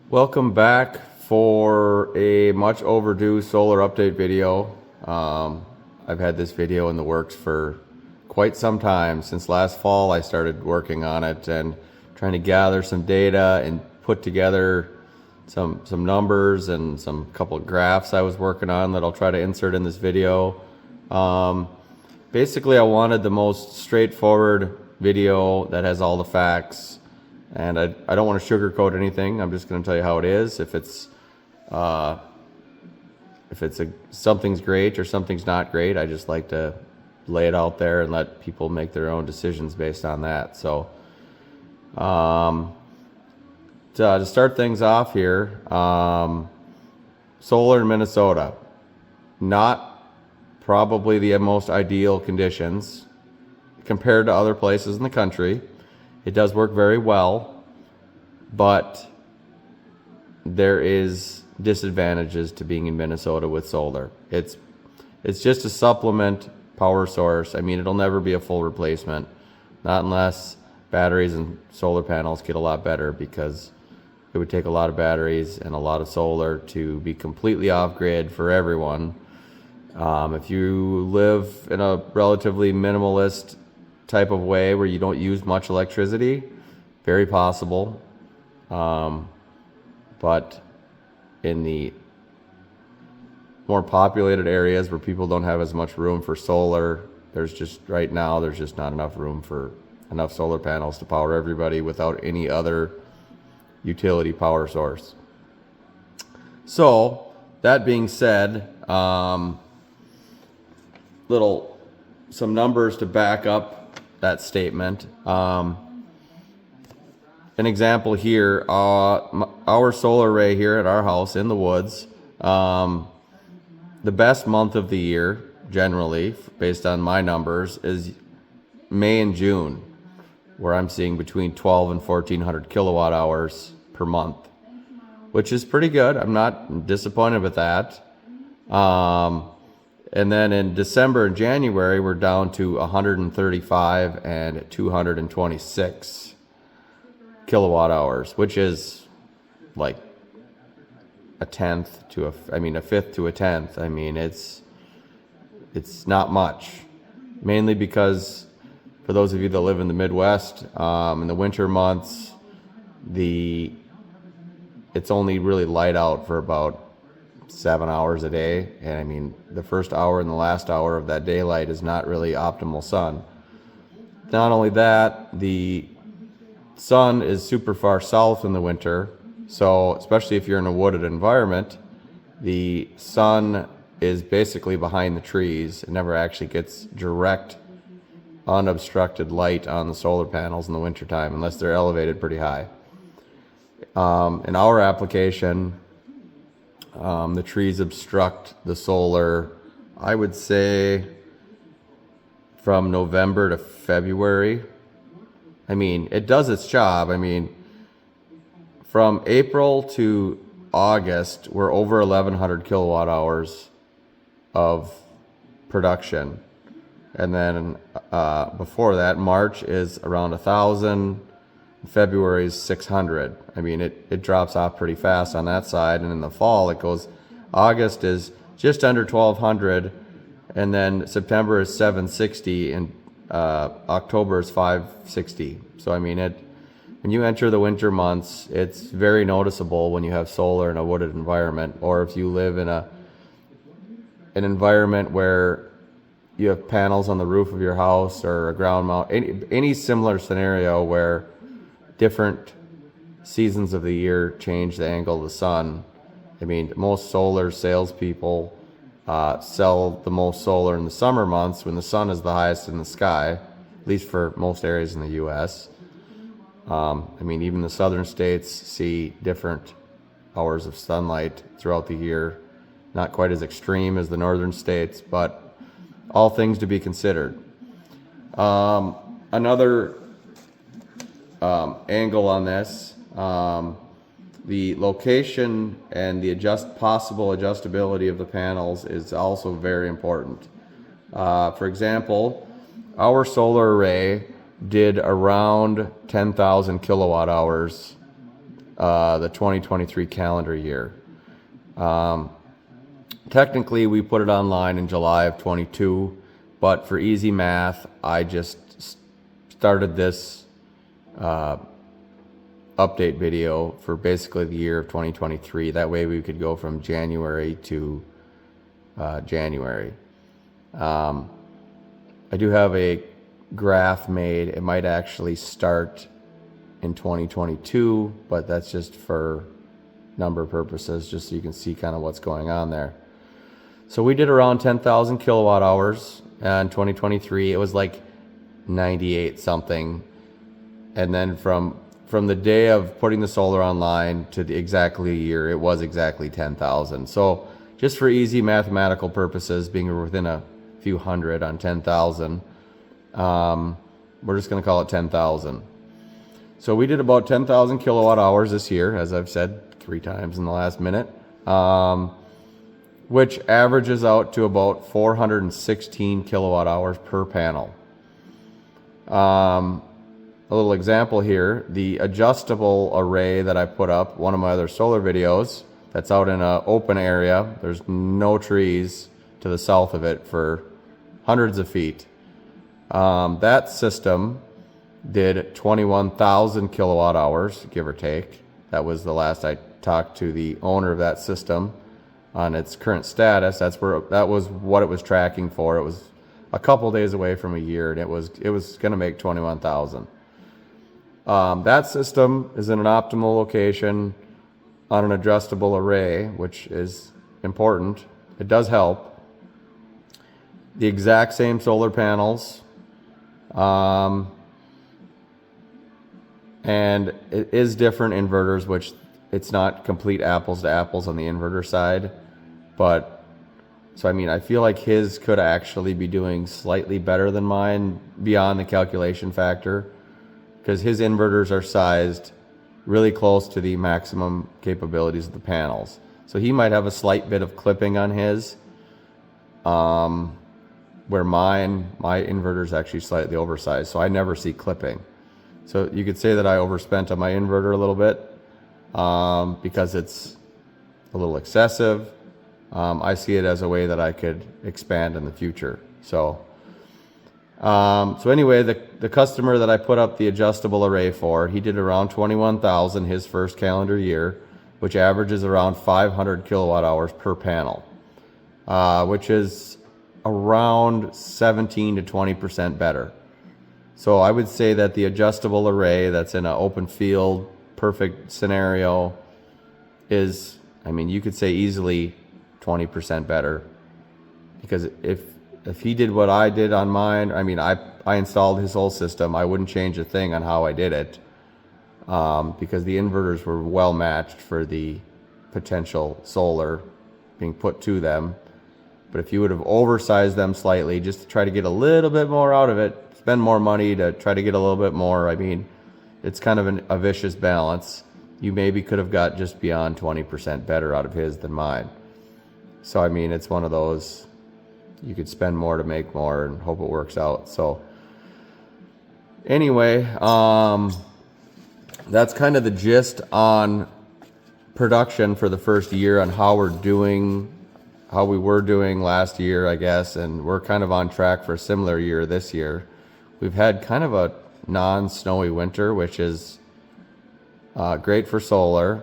Welcome back for a much overdue solar update video. I've had this video in the works for quite some time. Since last fall I started working on it and trying to gather some data and put together some numbers and some couple of graphs I was working on that I'll try to insert in this video. Basically I wanted the most straightforward video that has all the facts. And I don't want to sugarcoat anything. I'm just going to tell you how it is. If something's great or something's not great, I just like to lay it out there and let people make their own decisions based on that. So, to start things off here, solar in Minnesota, not probably the most ideal conditions compared to other places in the country. It does work very well, but there is disadvantages to being in Minnesota with solar. It's just a supplement power source. I mean, it'll never be a full replacement, not unless batteries and solar panels get a lot better, because it would take a lot of batteries and a lot of solar to be completely off-grid for everyone. If you live in a relatively minimalist type of way where you don't use much electricity, very possible. But in the more populated areas where people don't have as much room for solar, right now there's just not enough room for enough solar panels to power everybody without any other utility power source. So that being said, some numbers to back up that statement. An example here, our solar array here at our house in the woods, the best month of the year generally based on my numbers is May and June, where I'm seeing between 12 and 1400 kilowatt hours per month, which is pretty good. I'm not disappointed with that. And then in December and January, we're down to 135 and 226 kilowatt hours, which is like a fifth to a tenth. I mean, it's not much, mainly because for those of you that live in the Midwest, in the winter months, it's only really light out for about 7 hours a day, and I mean the first hour and the last hour of that daylight is not really optimal sun. Not only that, the sun is super far south in the winter, so especially if you're in a wooded environment, the sun is basically behind the trees. It never actually gets direct unobstructed light on the solar panels in the wintertime unless they're elevated pretty high. In our application, the trees obstruct the solar, I would say, from November to February. I mean, it does its job. I mean, from April to August, we're over 1,100 kilowatt hours of production. And then before that, March is around 1,000. February is 600. I mean, it drops off pretty fast on that side, and in the fall it goes. August is just under 1,200, and then September is 760, and October is 560. So I mean, when you enter the winter months, it's very noticeable when you have solar in a wooded environment, or if you live in an environment where you have panels on the roof of your house or a ground mount, any similar scenario where different seasons of the year change the angle of the sun. I mean, most solar salespeople sell the most solar in the summer months when the sun is the highest in the sky, at least for most areas in the U.S. I mean, even the southern states see different hours of sunlight throughout the year. Not quite as extreme as the northern states, but all things to be considered. Another angle on this, the location and the possible adjustability of the panels is also very important. For example, our solar array did around 10,000 kilowatt hours the 2023 calendar year. Technically, we put it online in July of 22, but for easy math, I just started this update video for basically the year of 2023. That way we could go from January to January. I do have a graph made. It might actually start in 2022, but that's just for number purposes, just so you can see kind of what's going on there. So we did around 10,000 kilowatt hours in 2023. It was like 98 something. And then from the day of putting the solar online to exactly a year, it was exactly 10,000. So just for easy mathematical purposes, being within a few hundred on 10,000, we're just going to call it 10,000. So we did about 10,000 kilowatt hours this year, as I've said 3 times in the last minute, which averages out to about 416 kilowatt hours per panel. A little example here, the adjustable array that I put up, one of my other solar videos, that's out in an open area. There's no trees to the south of it for hundreds of feet. That system did 21,000 kilowatt hours, give or take. That was the last I talked to the owner of that system on its current status. That was what it was tracking for. It was a couple days away from a year, and it was going to make 21,000. That system is in an optimal location on an adjustable array, which is important. It does help. The exact same solar panels, and it is different inverters, which it's not complete apples to apples on the inverter side. But so I mean, I feel like his could actually be doing slightly better than mine beyond the calculation factor, because his inverters are sized really close to the maximum capabilities of the panels. So he might have a slight bit of clipping on his, where my inverter is actually slightly oversized, so I never see clipping. So you could say that I overspent on my inverter a little bit because it's a little excessive. I see it as a way that I could expand in the future. So anyway, the customer that I put up the adjustable array for, he did around 21,000 his first calendar year, which averages around 500 kilowatt hours per panel, which is around 17 to 20% better. So I would say that the adjustable array that's in an open field, perfect scenario is, I mean, you could say easily 20% better, because if he did what I did on mine, I mean, I installed his whole system. I wouldn't change a thing on how I did it, because the inverters were well matched for the potential solar being put to them. But if you would have oversized them slightly just to try to get a little bit more out of it, spend more money to try to get a little bit more, I mean, it's kind of a vicious balance. You maybe could have got just beyond 20% better out of his than mine. So I mean, it's one of those, you could spend more to make more and hope it works out. So anyway, that's kind of the gist on production for the first year, on how we were doing last year, I guess, and we're kind of on track for a similar year this year. We've had kind of a non-snowy winter, which is great for solar.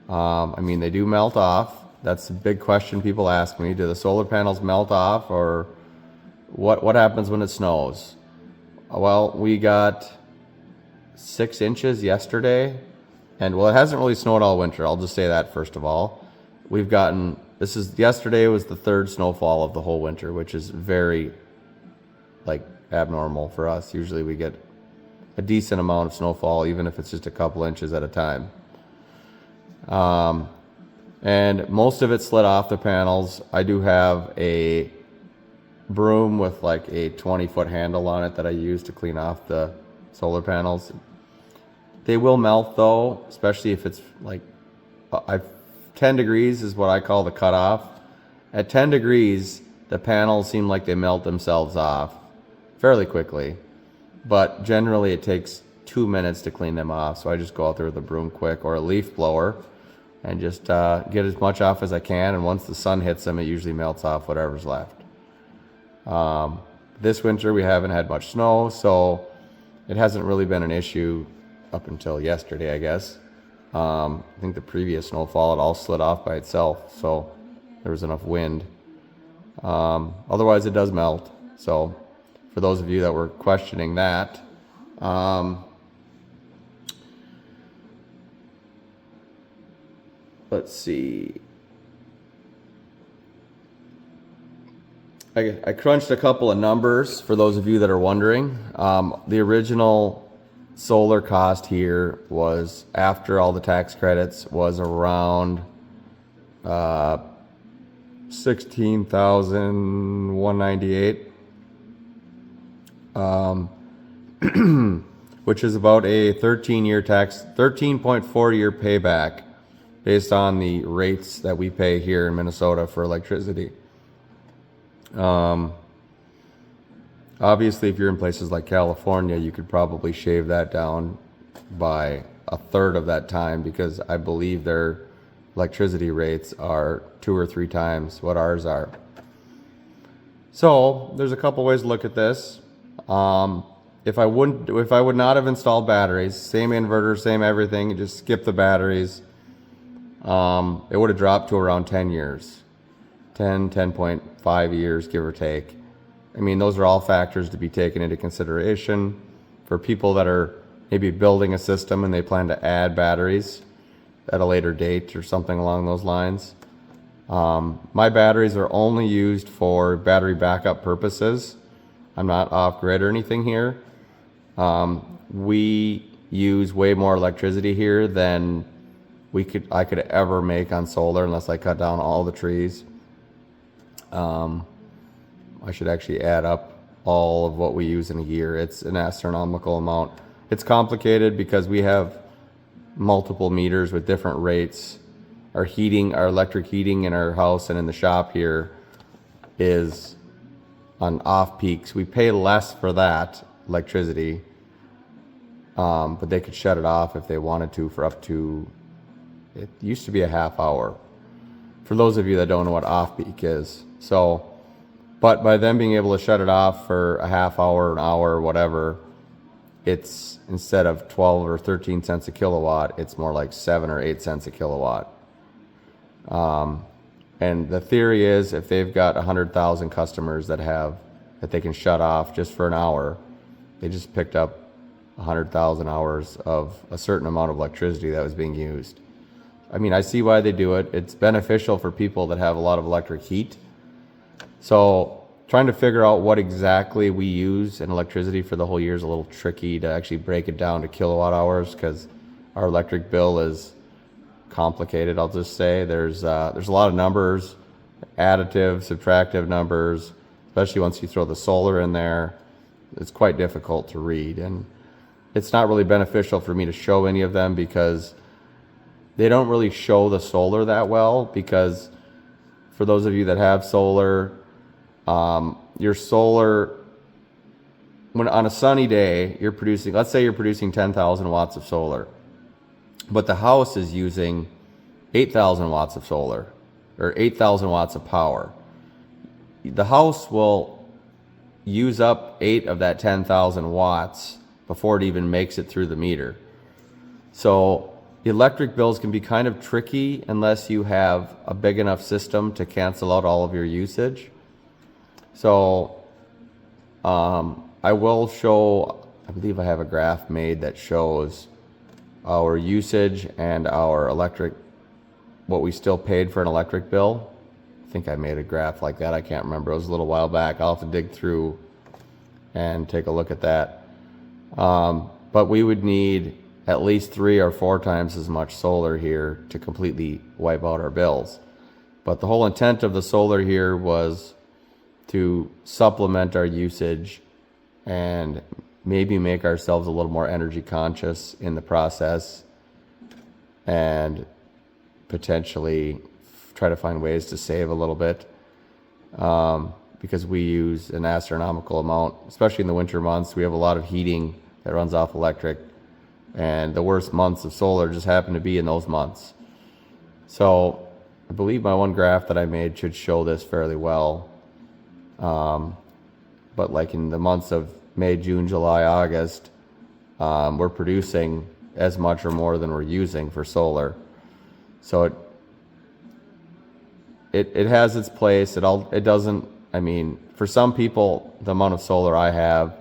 I mean, they do melt off. That's a big question people ask me. Do the solar panels melt off, or what happens when it snows? Well, we got 6 inches yesterday, and well, it hasn't really snowed all winter. I'll just say that first of all. We've gotten, yesterday was the 3rd snowfall of the whole winter, which is very abnormal for us. Usually we get a decent amount of snowfall, even if it's just a couple inches at a time. And most of it slid off the panels. I do have a broom with like a 20-foot handle on it that I use to clean off the solar panels. They will melt though, especially if it's 10 degrees is what I call the cutoff. At 10 degrees, the panels seem like they melt themselves off fairly quickly, but generally it takes 2 minutes to clean them off. So I just go out there with a broom quick or a leaf blower and just get as much off as I can. And once the sun hits them, it usually melts off whatever's left. This winter we haven't had much snow, so it hasn't really been an issue up until yesterday, I guess. I think the previous snowfall, it all slid off by itself, so there was enough wind. Otherwise, it does melt. So for those of you that were questioning that, let's see. I crunched a couple of numbers for those of you that are wondering. The original solar cost here was, after all the tax credits, was around $16,198, which is about a 13.4 year payback based on the rates that we pay here in Minnesota for electricity. Obviously, if you're in places like California, you could probably shave that down by a third of that time, because I believe their electricity rates are 2 or 3 times what ours are. So there's a couple ways to look at this. If I would not have installed batteries, same inverter, same everything, just skip the batteries, it would have dropped to around 10 years. 10.5 years, give or take. I mean, those are all factors to be taken into consideration for people that are maybe building a system and they plan to add batteries at a later date or something along those lines. My batteries are only used for battery backup purposes. I'm not off-grid or anything here. We use way more electricity here than I could ever make on solar, unless I cut down all the trees. I should actually add up all of what we use in a year. It's an astronomical amount. It's complicated because we have multiple meters with different rates. Our electric heating in our house and in the shop here is on off peaks. We pay less for that electricity, but they could shut it off if they wanted to for up to, it used to be a half hour. For those of you that don't know what off peak is. So, but by them being able to shut it off for a half hour, an hour, whatever, it's, instead of 12 or 13 cents a kilowatt, it's more like 7 or 8 cents a kilowatt. And the theory is, if they've got 100,000 customers that they can shut off just for an hour, they just picked up 100,000 hours of a certain amount of electricity that was being used. I mean, I see why they do it. It's beneficial for people that have a lot of electric heat. So trying to figure out what exactly we use in electricity for the whole year is a little tricky to actually break it down to kilowatt hours, because our electric bill is complicated. I'll just say there's a lot of numbers, additive, subtractive numbers, especially once you throw the solar in there. It's quite difficult to read, and it's not really beneficial for me to show any of them, because they don't really show the solar that well. Because for those of you that have solar, your solar, when on a sunny day, you're producing, let's say you're producing 10,000 watts of solar, but the house is using 8,000 watts of solar, or 8,000 watts of power. The house will use up 8 of that 10,000 watts before it even makes it through the meter. So the electric bills can be kind of tricky unless you have a big enough system to cancel out all of your usage. So I will show, I believe I have a graph made that shows our usage and our electric, what we still paid for an electric bill. I think I made a graph like that. I can't remember. It was a little while back. I'll have to dig through and take a look at that. But we would need at least 3 or 4 times as much solar here to completely wipe out our bills. But the whole intent of the solar here was to supplement our usage and maybe make ourselves a little more energy conscious in the process, and potentially try to find ways to save a little bit, because we use an astronomical amount, especially in the winter months. We have a lot of heating that runs off electric. And the worst months of solar just happen to be in those months. So I believe my one graph that I made should show this fairly well. But like in the months of May, June, July, August, we're producing as much or more than we're using for solar. So it has its place. It doesn't, I mean, for some people, the amount of solar I have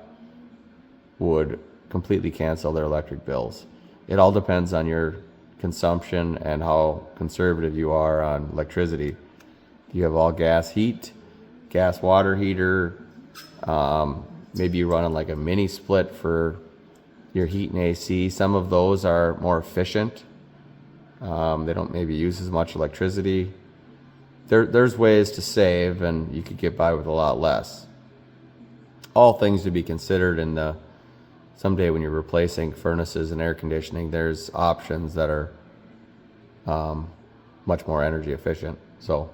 would completely cancel their electric bills. It all depends on your consumption and how conservative you are on electricity. You have all gas heat, gas water heater, maybe you're running like a mini split for your heat and AC. Some of those are more efficient. They don't maybe use as much electricity. There's ways to save, and you could get by with a lot less. All things to be considered in the someday when you're replacing furnaces and air conditioning, there's options that are much more energy efficient. So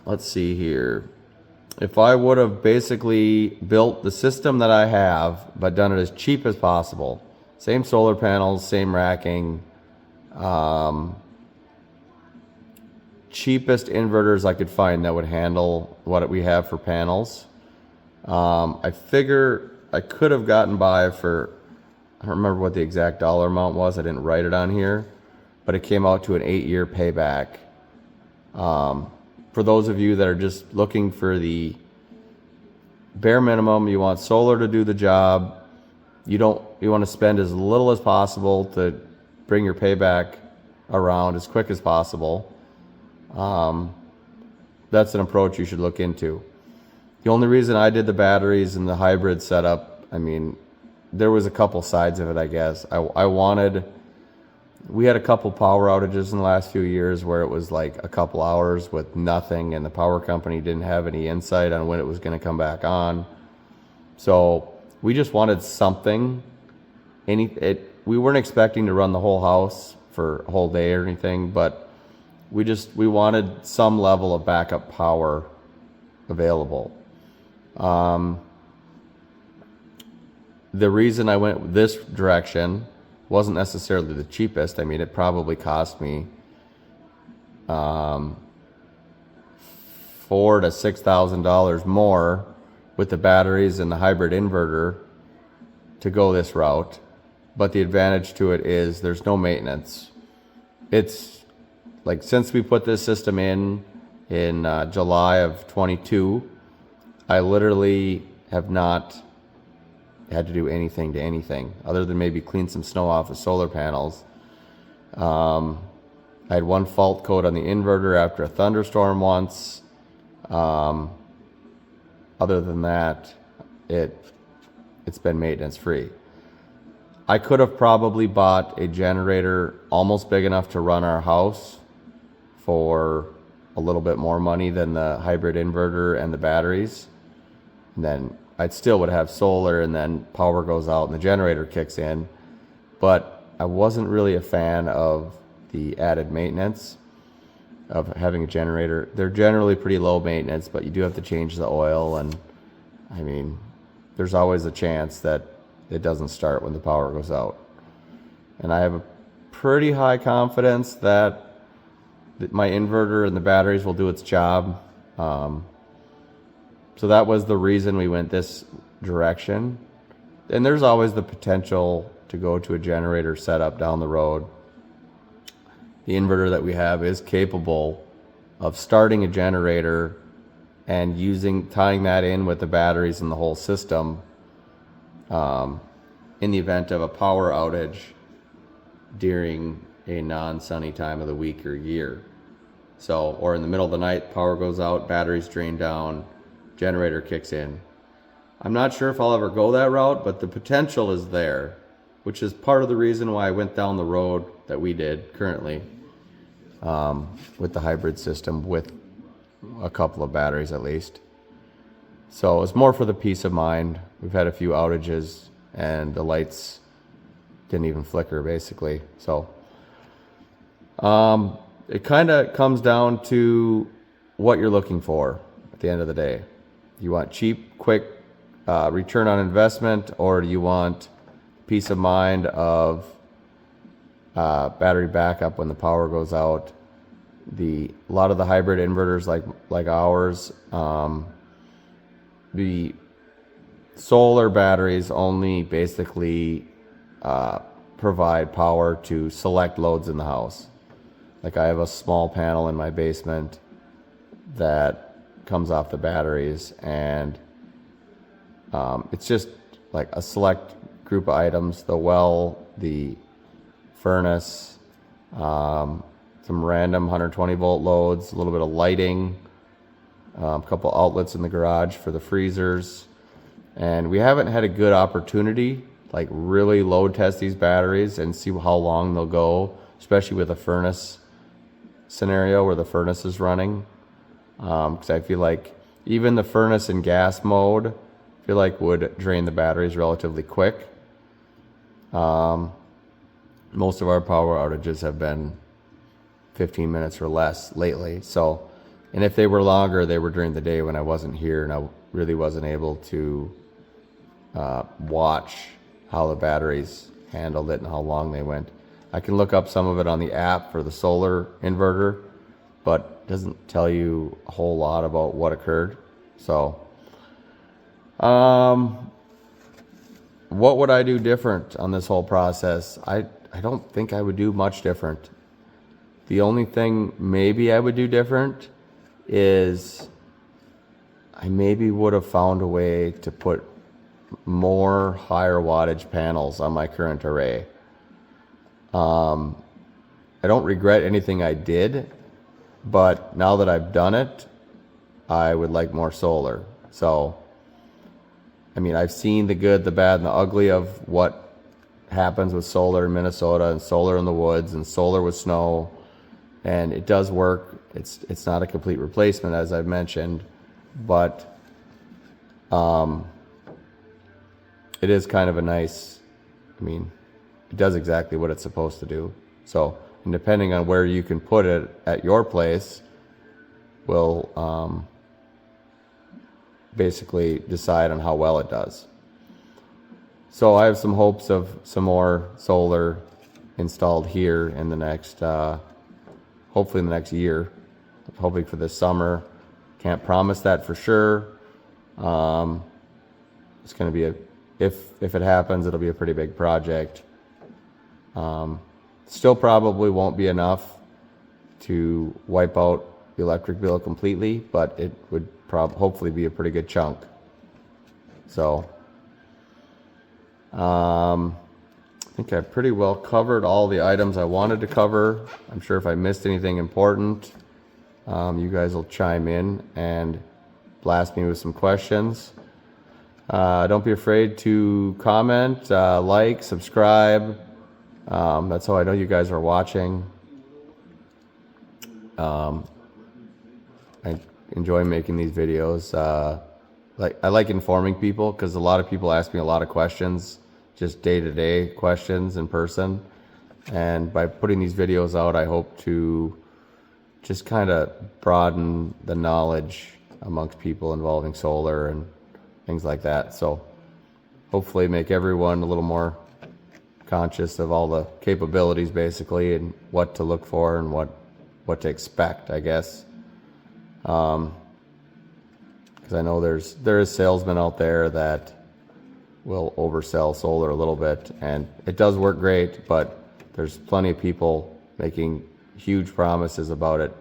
let's see here. If I would have basically built the system that I have, but done it as cheap as possible, same solar panels, same racking, cheapest inverters I could find that would handle what we have for panels. I figure I could have gotten by for, I don't remember what the exact dollar amount was. I didn't write it on here, but it came out to an 8-year payback. For those of you that are just looking for the bare minimum, you want solar to do the job. You want to spend as little as possible to bring your payback around as quick as possible. That's an approach you should look into. The only reason I did the batteries and the hybrid setup, I mean, there was a couple sides of it, I guess. We had a couple power outages in the last few years where it was like a couple hours with nothing, and the power company didn't have any insight on when it was going to come back on. So we just wanted something. We weren't expecting to run the whole house for a whole day or anything, but we wanted some level of backup power available. The reason I went this direction wasn't necessarily the cheapest. I mean, it probably cost me $4,000 to $6,000 more with the batteries and the hybrid inverter to go this route. But the advantage to it is there's no maintenance. It's like, since we put this system in July of 22, I literally have not had to do anything to anything other than maybe clean some snow off of solar panels. I had one fault code on the inverter after a thunderstorm once. Other than that, it's been maintenance free. I could have probably bought a generator almost big enough to run our house for a little bit more money than the hybrid inverter and the batteries. And then I'd still would have solar, and then power goes out and the generator kicks in. But I wasn't really a fan of the added maintenance of having a generator. They're generally pretty low maintenance, but you do have to change the oil, and I mean, there's always a chance that it doesn't start when the power goes out. And I have a pretty high confidence that my inverter and the batteries will do its job. So that was the reason we went this direction. And there's always the potential to go to a generator setup down the road. The inverter that we have is capable of starting a generator and tying that in with the batteries and the whole system in the event of a power outage during a non-sunny time of the week or year. So, or in the middle of the night, power goes out, batteries drain down, generator kicks in. I'm not sure if I'll ever go that route, but the potential is there, which is part of the reason why I went down the road that we did currently with the hybrid system with a couple of batteries at least. So it's more for the peace of mind. We've had a few outages and the lights didn't even flicker basically. So it kind of comes down to what you're looking for at the end of the day. You want cheap, quick return on investment, or do you want peace of mind of battery backup when the power goes out. A lot of the hybrid inverters like ours, the solar batteries only basically provide power to select loads in the house. Like I have a small panel in my basement that comes off the batteries, and it's just like a select group of items: the well, the furnace, some random 120 volt loads, a little bit of lighting, a couple outlets in the garage for the freezers. And we haven't had a good opportunity like really load test these batteries and see how long they'll go, especially with a furnace scenario where the furnace is running, because I feel like even the furnace in gas mode, I feel like would drain the batteries relatively quick. Most of our power outages have been 15 minutes or less lately. So, and if they were longer, they were during the day when I wasn't here, and I really wasn't able to watch how the batteries handled it and how long they went. I can look up some of it on the app for the solar inverter, but it doesn't tell you a whole lot about what occurred. So, what would I do different on this whole process? I don't think I would do much different. The only thing maybe I would do different is I maybe would have found a way to put more higher wattage panels on my current array. I don't regret anything I did, but now that I've done it, I would like more solar. So, I mean, I've seen the good, the bad, and the ugly of what happens with solar in Minnesota and solar in the woods and solar with snow, and it does work. It's not a complete replacement, as I've mentioned, but it is kind of a nice, I mean, it does exactly what it's supposed to do. So, and depending on where you can put it at your place will basically decide on how well it does. So I have some hopes of some more solar installed here in the next, hopefully in the next year, hopefully for this summer. Can't promise that for sure. It's going to be if it happens, it'll be a pretty big project. Still probably won't be enough to wipe out the electric bill completely, but it would hopefully be a pretty good chunk. So, I think I've pretty well covered all the items I wanted to cover. I'm sure if I missed anything important, you guys will chime in and blast me with some questions. Don't be afraid to comment, like, subscribe. That's how I know you guys are watching. I enjoy making these videos. I like informing people because a lot of people ask me a lot of questions, just day-to-day questions in person. And by putting these videos out, I hope to just kind of broaden the knowledge amongst people involving solar and things like that. So hopefully make everyone a little more conscious of all the capabilities basically and what to look for and what to expect, I guess. Because I know there is salesmen out there that will oversell solar a little bit, and it does work great, but there's plenty of people making huge promises about it,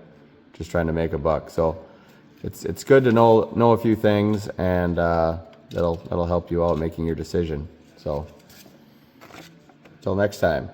just trying to make a buck. So it's good to know a few things, and that'll help you out making your decision. So, till next time.